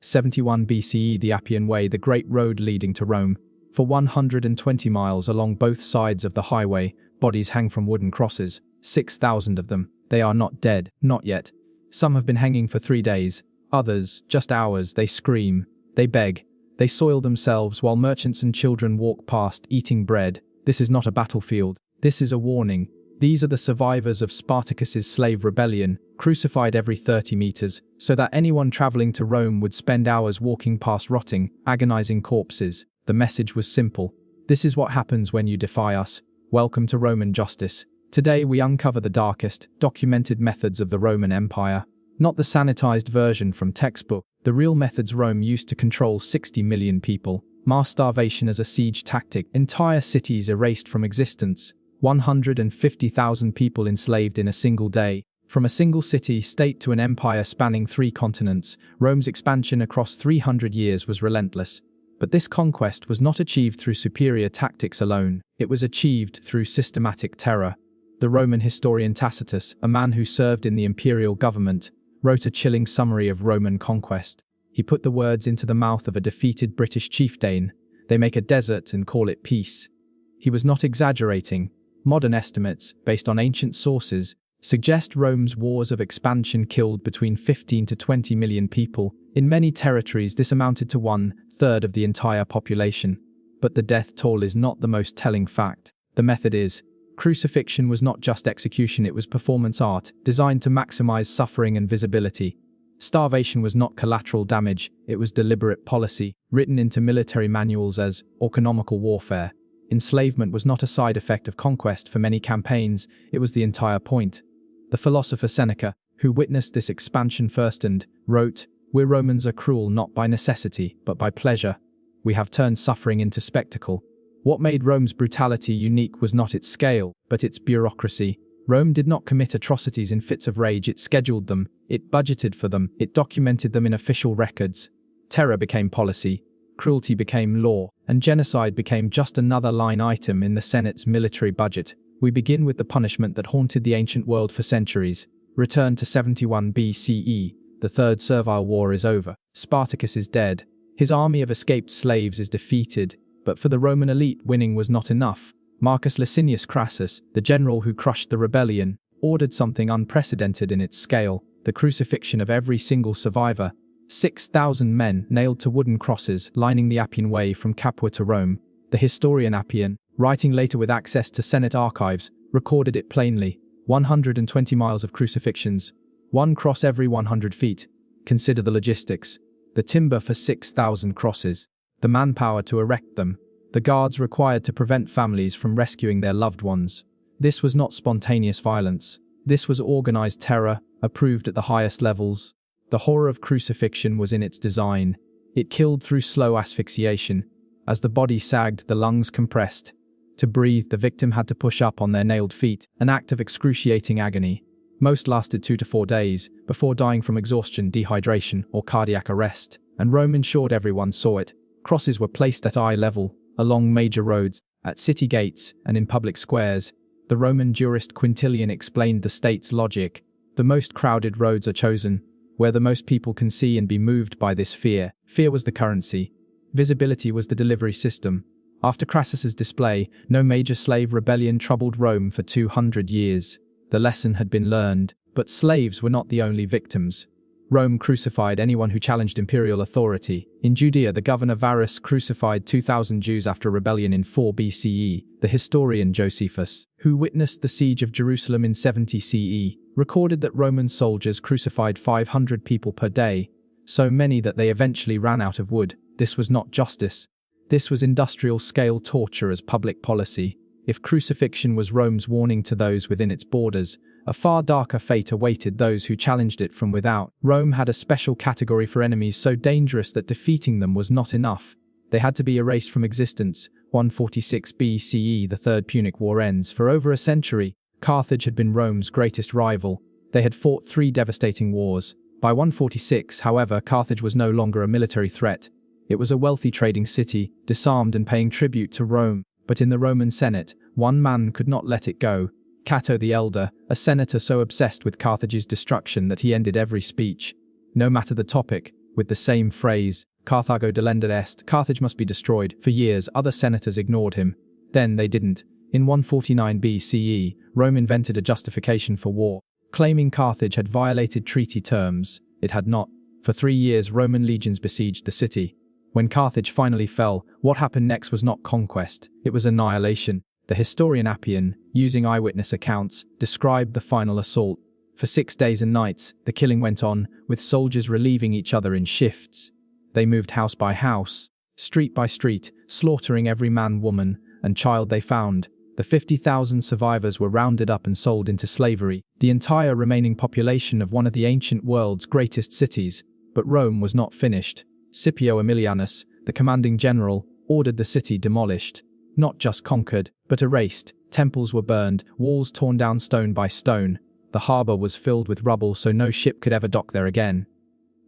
71 BCE, the Appian Way, the great road leading to Rome. For 120 miles along both sides of the highway, bodies hang from wooden crosses, 6,000 of them. They are not dead, not yet. Some have been hanging for 3 days, others, just hours. They scream, they beg, they soil themselves while merchants and children walk past eating bread. This is not a battlefield, this is a warning. These are the survivors of Spartacus's slave rebellion, crucified every 30 meters, so that anyone traveling to Rome would spend hours walking past rotting, agonizing corpses. The message was simple. This is what happens when you defy us. Welcome to Roman justice. Today we uncover the darkest, documented methods of the Roman Empire. Not the sanitized version from textbook, the real methods Rome used to control 60 million people. Mass starvation as a siege tactic, entire cities erased from existence. 150,000 people enslaved in a single day. From a single city-state to an empire spanning 3 continents, Rome's expansion across 300 years was relentless. But this conquest was not achieved through superior tactics alone. It was achieved through systematic terror. The Roman historian Tacitus, a man who served in the imperial government, wrote a chilling summary of Roman conquest. He put the words into the mouth of a defeated British chieftain. They make a desert and call it peace. He was not exaggerating. Modern estimates, based on ancient sources, suggest Rome's wars of expansion killed between 15 to 20 million people. In many territories, this amounted to 1/3 of the entire population. But the death toll is not the most telling fact. The method is. Crucifixion was not just execution, it was performance art, designed to maximize suffering and visibility. Starvation was not collateral damage, it was deliberate policy, written into military manuals as economical warfare. Enslavement was not a side effect of conquest for many campaigns, it was the entire point. The philosopher Seneca, who witnessed this expansion firsthand, wrote, "We Romans are cruel not by necessity, but by pleasure. We have turned suffering into spectacle." What made Rome's brutality unique was not its scale, but its bureaucracy. Rome did not commit atrocities in fits of rage, it scheduled them, it budgeted for them, it documented them in official records. Terror became policy, cruelty became law, and genocide became just another line item in the Senate's military budget. We begin with the punishment that haunted the ancient world for centuries. Return to 71 BCE. The Third Servile War is over. Spartacus is dead. His army of escaped slaves is defeated. But for the Roman elite, winning was not enough. Marcus Licinius Crassus, the general who crushed the rebellion, ordered something unprecedented in its scale: the crucifixion of every single survivor. 6,000 men nailed to wooden crosses lining the Appian Way from Capua to Rome. The historian Appian, writing later with access to Senate archives, recorded it plainly. 120 miles of crucifixions. 1 cross every 100 feet. Consider the logistics. The timber for 6,000 crosses. The manpower to erect them. The guards required to prevent families from rescuing their loved ones. This was not spontaneous violence. This was organized terror, approved at the highest levels. The horror of crucifixion was in its design. It killed through slow asphyxiation. As the body sagged, the lungs compressed. To breathe, the victim had to push up on their nailed feet, an act of excruciating agony. Most lasted 2 to 4 days, before dying from exhaustion, dehydration, or cardiac arrest, and Rome ensured everyone saw it. Crosses were placed at eye level, along major roads, at city gates, and in public squares. The Roman jurist Quintilian explained the state's logic. The most crowded roads are chosen, where the most people can see and be moved by this fear. Fear was the currency. Visibility was the delivery system. After Crassus's display, no major slave rebellion troubled Rome for 200 years. The lesson had been learned, but slaves were not the only victims. Rome crucified anyone who challenged imperial authority. In Judea, the governor Varus crucified 2,000 Jews after a rebellion in 4 BCE. The historian Josephus, who witnessed the siege of Jerusalem in 70 CE, recorded that Roman soldiers crucified 500 people per day, so many that they eventually ran out of wood. This was not justice. This was industrial-scale torture as public policy. If crucifixion was Rome's warning to those within its borders, a far darker fate awaited those who challenged it from without. Rome had a special category for enemies so dangerous that defeating them was not enough. They had to be erased from existence. 146 BCE, the Third Punic War ends. For over a century, Carthage had been Rome's greatest rival. They had fought 3 devastating wars. By 146, however, Carthage was no longer a military threat. It was a wealthy trading city, disarmed and paying tribute to Rome. But in the Roman Senate, one man could not let it go. Cato the Elder, a senator so obsessed with Carthage's destruction that he ended every speech. No matter the topic, with the same phrase, Carthago delended est, Carthage must be destroyed. For years, other senators ignored him. Then they didn't. In 149 BCE, Rome invented a justification for war, claiming Carthage had violated treaty terms. It had not. For 3 years, Roman legions besieged the city. When Carthage finally fell, what happened next was not conquest, it was annihilation. The historian Appian, using eyewitness accounts, described the final assault. For 6 days and nights, the killing went on, with soldiers relieving each other in shifts. They moved house by house, street by street, slaughtering every man, woman, and child they found. The 50,000 survivors were rounded up and sold into slavery, the entire remaining population of one of the ancient world's greatest cities. But Rome was not finished. Scipio Aemilianus, the commanding general, ordered the city demolished. Not just conquered, but erased. Temples were burned, walls torn down stone by stone. The harbour was filled with rubble so no ship could ever dock there again.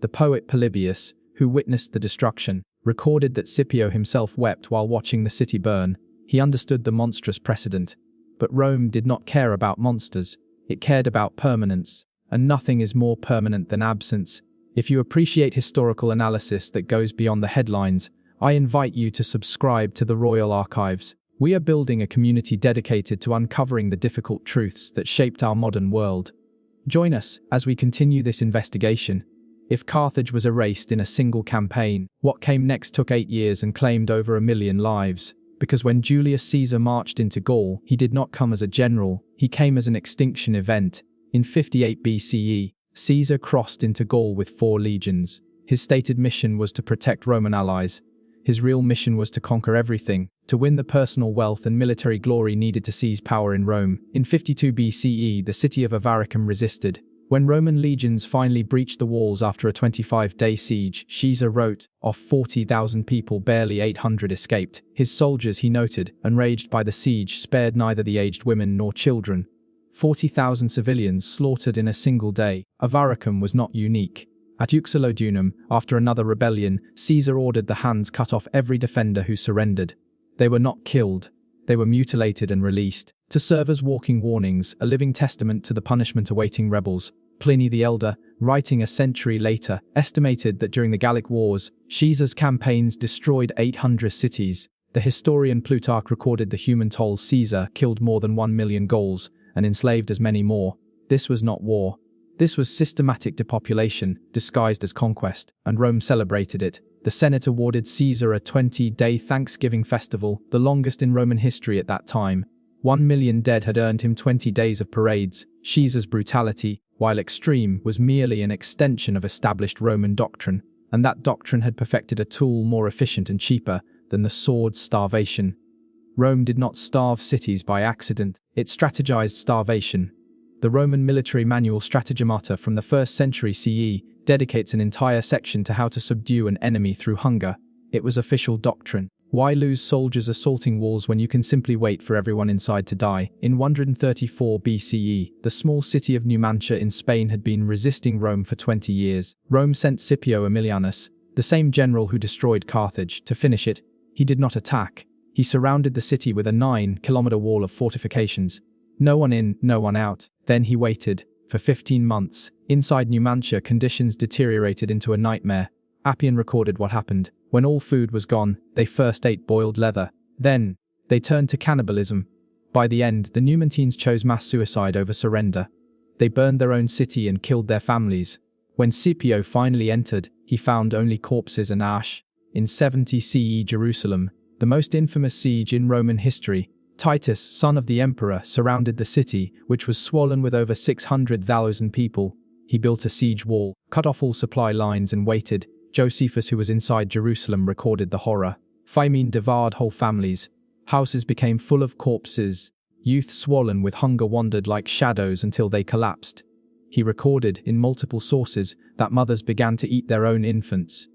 The poet Polybius, who witnessed the destruction, recorded that Scipio himself wept while watching the city burn. He understood the monstrous precedent. But Rome did not care about monsters. It cared about permanence. And nothing is more permanent than absence. If you appreciate historical analysis that goes beyond the headlines, I invite you to subscribe to the Royal Archives. We are building a community dedicated to uncovering the difficult truths that shaped our modern world. Join us as we continue this investigation. If Carthage was erased in a single campaign, what came next took 8 years and claimed over 1 million lives. Because when Julius Caesar marched into Gaul, he did not come as a general, he came as an extinction event. In 58 BCE, Caesar crossed into Gaul with 4 legions. His stated mission was to protect Roman allies. His real mission was to conquer everything, to win the personal wealth and military glory needed to seize power in Rome. In 52 BCE, the city of Avaricum resisted. When Roman legions finally breached the walls after a 25-day siege, Caesar wrote, "Of 40,000 people, barely 800 escaped." His soldiers, he noted, enraged by the siege, spared neither the aged women nor children. 40,000 civilians slaughtered in a single day. Avaricum was not unique. At Uxellodunum, after another rebellion, Caesar ordered the hands cut off every defender who surrendered. They were not killed. They were mutilated and released, to serve as walking warnings, a living testament to the punishment awaiting rebels. Pliny the Elder, writing a century later, estimated that during the Gallic Wars, Caesar's campaigns destroyed 800 cities. The historian Plutarch recorded the human toll. Caesar killed more than 1 million Gauls, and enslaved as many more. This was not war. This was systematic depopulation, disguised as conquest, and Rome celebrated it. The Senate awarded Caesar a 20-day Thanksgiving festival, the longest in Roman history at that time. 1 million dead had earned him 20 days of parades. Caesar's brutality, while extreme, was merely an extension of established Roman doctrine, and that doctrine had perfected a tool more efficient and cheaper than the sword: starvation. Rome did not starve cities by accident, it strategized starvation. The Roman military manual Strategemata from the 1st century CE dedicates an entire section to how to subdue an enemy through hunger. It was official doctrine. Why lose soldiers assaulting walls when you can simply wait for everyone inside to die? In 134 BCE, the small city of Numancia in Spain had been resisting Rome for 20 years. Rome sent Scipio Aemilianus, the same general who destroyed Carthage, to finish it. He did not attack. He surrounded the city with a 9-kilometer wall of fortifications. No one in, no one out. Then he waited. For 15 months, inside Numancia, conditions deteriorated into a nightmare. Appian recorded what happened. When all food was gone, they first ate boiled leather. Then, they turned to cannibalism. By the end, the Numantines chose mass suicide over surrender. They burned their own city and killed their families. When Scipio finally entered, he found only corpses and ash. In 70 CE Jerusalem, the most infamous siege in Roman history, Titus, son of the emperor, surrounded the city, which was swollen with over 600,000 people. He built a siege wall, cut off all supply lines and waited. Josephus, who was inside Jerusalem, recorded the horror. Famine devoured whole families. Houses became full of corpses. Youth swollen with hunger wandered like shadows until they collapsed. He recorded, in multiple sources, that mothers began to eat their own infants.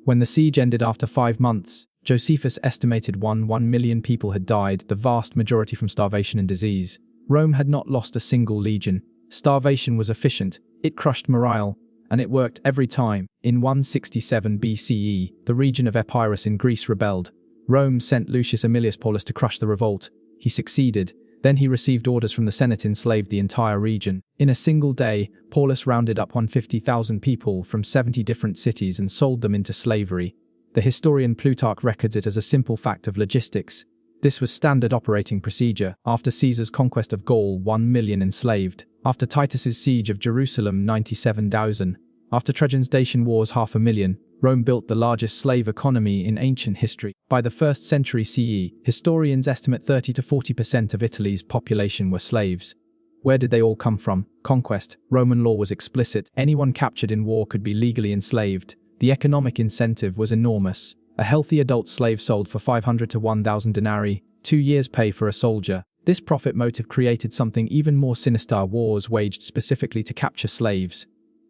When the siege ended after 5 months, Josephus estimated 1 million people had died, the vast majority from starvation and disease. Rome had not lost a single legion. Starvation was efficient, it crushed morale, and it worked every time. In 167 BCE, the region of Epirus in Greece rebelled. Rome sent Lucius Aemilius Paulus to crush the revolt. He succeeded, Then he received orders from the Senate enslaved the entire region. In a single day, Paulus rounded up 150,000 people from 70 different cities and sold them into slavery. The historian Plutarch records it as a simple fact of logistics. This was standard operating procedure. After Caesar's conquest of Gaul, 1 million enslaved. After Titus's siege of Jerusalem, 97,000. After Trajan's Dacian Wars, 500,000. Rome built the largest slave economy in ancient history. By the 1st century CE, historians estimate 30 to 40% of Italy's population were slaves. Where did they all come from? Conquest. Roman law was explicit. Anyone captured in war could be legally enslaved. The economic incentive was enormous. A healthy adult slave sold for 500 to 1,000 denarii, 2 years' pay for a soldier. This profit motive created something even more sinister: wars waged specifically to capture slaves.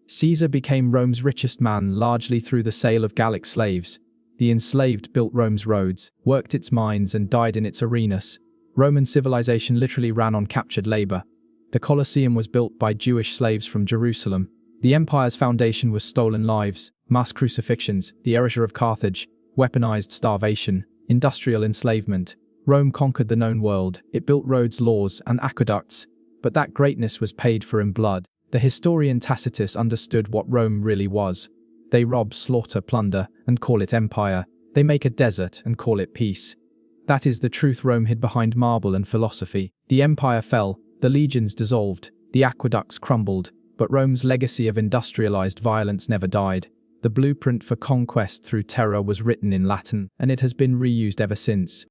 Caesar became Rome's richest man largely through the sale of Gallic slaves. The enslaved built Rome's roads, worked its mines, and died in its arenas. Roman civilization literally ran on captured labor. The Colosseum was built by Jewish slaves from Jerusalem. The empire's foundation was stolen lives, mass crucifixions, the erasure of Carthage, weaponized starvation, industrial enslavement. Rome conquered the known world. It built roads, laws, and aqueducts. But that greatness was paid for in blood. The historian Tacitus understood what Rome really was. They rob, slaughter, plunder, and call it empire. They make a desert and call it peace. That is the truth Rome hid behind marble and philosophy. The empire fell, the legions dissolved, the aqueducts crumbled, but Rome's legacy of industrialized violence never died. The blueprint for conquest through terror was written in Latin, and it has been reused ever since.